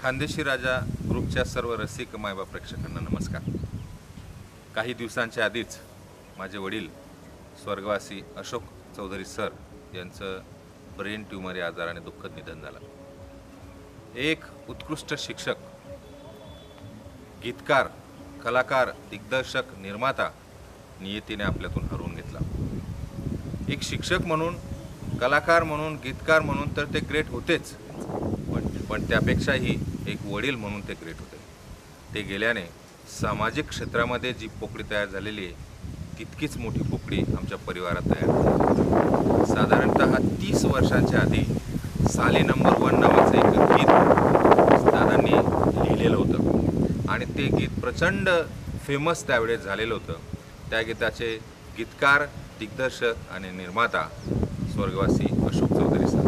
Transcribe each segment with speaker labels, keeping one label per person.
Speaker 1: खानदेशी राजा ग्रुपच्या सर्व रसिक मायबाप प्रेक्षकांना नमस्कार। काही दिवसांच्या आधीच माझे वडील स्वर्गवासी अशोक चौधरी सर यांचं ब्रेन ट्यूमर या आजाराने दुःखद निधन झालं। एक उत्कृष्ट शिक्षक, गीतकार, कलाकार, दिग्दर्शक, निर्माता नियतीने आपल्यातून हरवून घेतला। एक शिक्षक म्हणून, कलाकार म्हणून, गीतकार म्हणून तर ते ग्रेट होतेच, पण त्यापेक्षाही एक वडील म्हणून ते ग्रेट होते। ते गेल्याने सामाजिक क्षेत्रामध्ये जी पोकळी तयार झालेली आहे तितकीच मोठी पोकळी आमच्या परिवारात तयार झाली। साधारणतः 30 वर्षांच्या आधी साली नंबर 1 नावाचं एक गीत दादांनी लिहिलेलं होतं आणि ते गीत प्रचंड फेमस त्यावेळेस झालेलं होतं। त्या गीताचे गीतकार, दिग्दर्शक आणि निर्माता स्वर्गवासी अशोक चौधरी सर।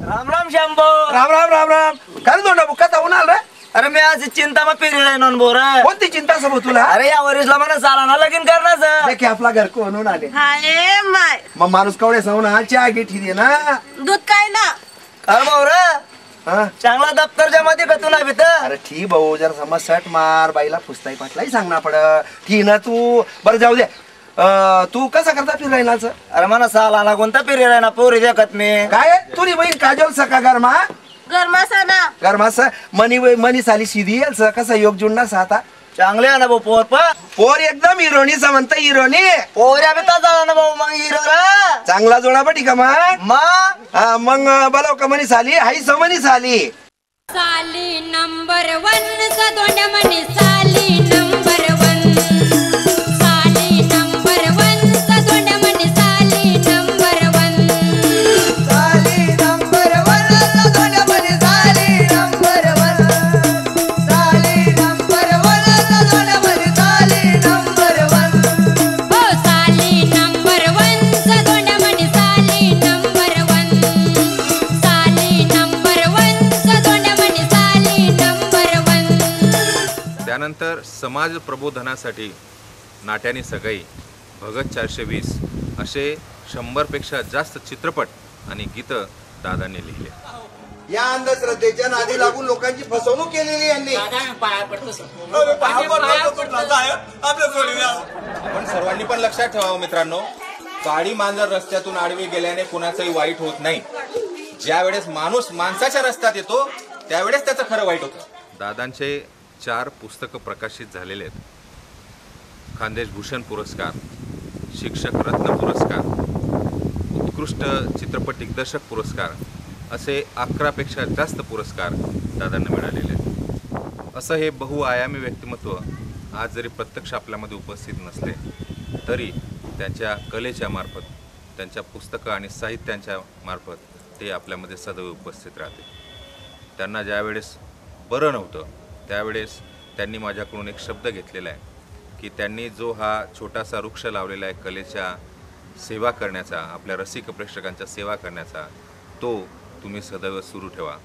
Speaker 2: राम राम शंभो।
Speaker 3: राम राम राम राम। काय दोंडा बुक्का जाऊन आल रे?
Speaker 2: अरे मी आज चिंता में पेरी रहे नॉन बोर।
Speaker 3: कोणती चिंता सब तुला?
Speaker 2: अरे या वरीसला मला सालाना लगीन करण्याचं।
Speaker 3: देखी आपला घर कोणून आले?
Speaker 4: हाय माय
Speaker 3: मग माणूस कवडे साऊन चहा घेठी दे ना।
Speaker 4: दूध काय ना
Speaker 2: कर भाऊ रे,
Speaker 3: हा?
Speaker 2: चांगला दप्तर जमा दे का तुला भीत?
Speaker 3: अरे ठीक भाऊ, जर समज सट मार बाईला पुसताई पाटलाही सांगना पड। ठीक ना तू बरं जाऊ दे। तू कसा करता फिरायलाच?
Speaker 2: अरे मला सालाना कोणता पेरी रहे ना पोरी देखत मी।
Speaker 3: काय तुरी बहीण काजल सका गरमा
Speaker 4: गरमासा ना
Speaker 3: गरमास मनी साली सीधी येल्स कसा योग जुडना साता
Speaker 2: चांगले आहे ना भाऊ पोर
Speaker 3: पोर एकदम हिरोनीचा म्हणता हिरोनी।
Speaker 2: पोऱ्या बी झाला ना भाऊ मग हिरो रे।
Speaker 3: चांगला जोडा पटी का मग? मग बोलाव का मनी साली हाई समनी साली
Speaker 5: साली नंबर 1 सदोंड्या म्हणे साली नंबर 1 साली नंबर 1 सदोंड्या म्हणे साली नंबर 1
Speaker 2: साली नंबर 1 सदोंड्या म्हणे साली नंबर 1 साली नंबर 1 सदोंड्या म्हणे साली नंबर 1
Speaker 5: हो साली नंबर 1 सदोंड्या म्हणे साली नंबर 1 साली नंबर 1 सदोंड्या म्हणे साली नंबर 1।
Speaker 1: त्यानंतर समाज प्रबोधनासाठी नाट्यानी सगाई, भगत 420 असे 100 पेक्षा जास्त चित्रपट आणि गीतं दादांनी लिहिले।
Speaker 3: या अंधश्रद्धेच्या नादी लागून लोकांची फसवणूक केलेली यांनी।
Speaker 1: पण सर्वांनी पण लक्षात ठेवावं मित्रांनो, काळी मांजर रस्त्यातून आडवी गेल्याने कुणाचंही वाईट होत नाही। ज्या वेळेस माणूस माणसाच्या रस्त्यात येतो त्यावेळेस त्याचं खरं वाईट होतं। दादांचे 4 पुस्तकं प्रकाशित झालेले आहेत। खानदेश भूषण पुरस्कार, शिक्षक रत्न पुरस्कार, उत्कृष्ट चित्रपट दिग्दर्शक पुरस्कार असे 11 पेक्षा जास्त पुरस्कार दादांना मिळालेले आहेत। असं हे बहुआयामी व्यक्तिमत्व आज जरी प्रत्यक्ष आपल्यामध्ये उपस्थित नसले तरी त्यांच्या कलेच्या मार्फत, त्यांच्या पुस्तकं आणि साहित्यांच्या मार्फत ते आपल्यामध्ये सदैव उपस्थित राहते। त्यांना ज्यावेळेस बरं नव्हतं त्यावेळेस त्यांनी माझ्याकडून एक शब्द घेतलेला आहे की त्यांनी जो हा छोटासा वृक्ष लावलेला आहे कलेच्या सेवा करण्याचा, आपल्या रसिक प्रेक्षकांच्या सेवा करण्याचा, तो तुम्ही सदैव सुरू ठेवा।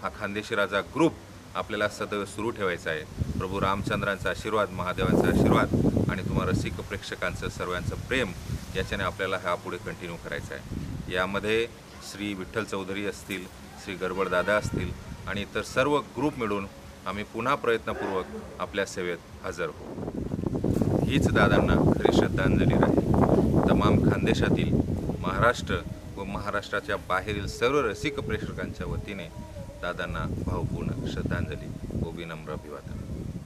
Speaker 1: हा खानदेशी राजा ग्रुप आपल्याला सदैव सुरू ठेवायचा आहे। प्रभू रामचंद्रांचा आशीर्वाद, महादेवांचा आशीर्वाद आणि तुम्हा रसिक प्रेक्षकांचं सर्वांचं प्रेम याच्याने आपल्याला हा पुढे कंटिन्यू करायचा आहे। यामध्ये श्री विठ्ठल चौधरी असतील, श्री गरबड दादा असतील आणि इतर सर्व ग्रुप मिळून आम्ही पुन्हा प्रयत्नपूर्वक आपल्या सेवेत हजर होऊ। हीच दादांना खरी श्रद्धांजली राहील। तमाम खानदेशातील, महाराष्ट्र व महाराष्ट्राच्या बाहेरील सर्व रसिक प्रेक्षकांच्या वतीने दादांना भावपूर्ण श्रद्धांजली व विनम्र अभिवादन।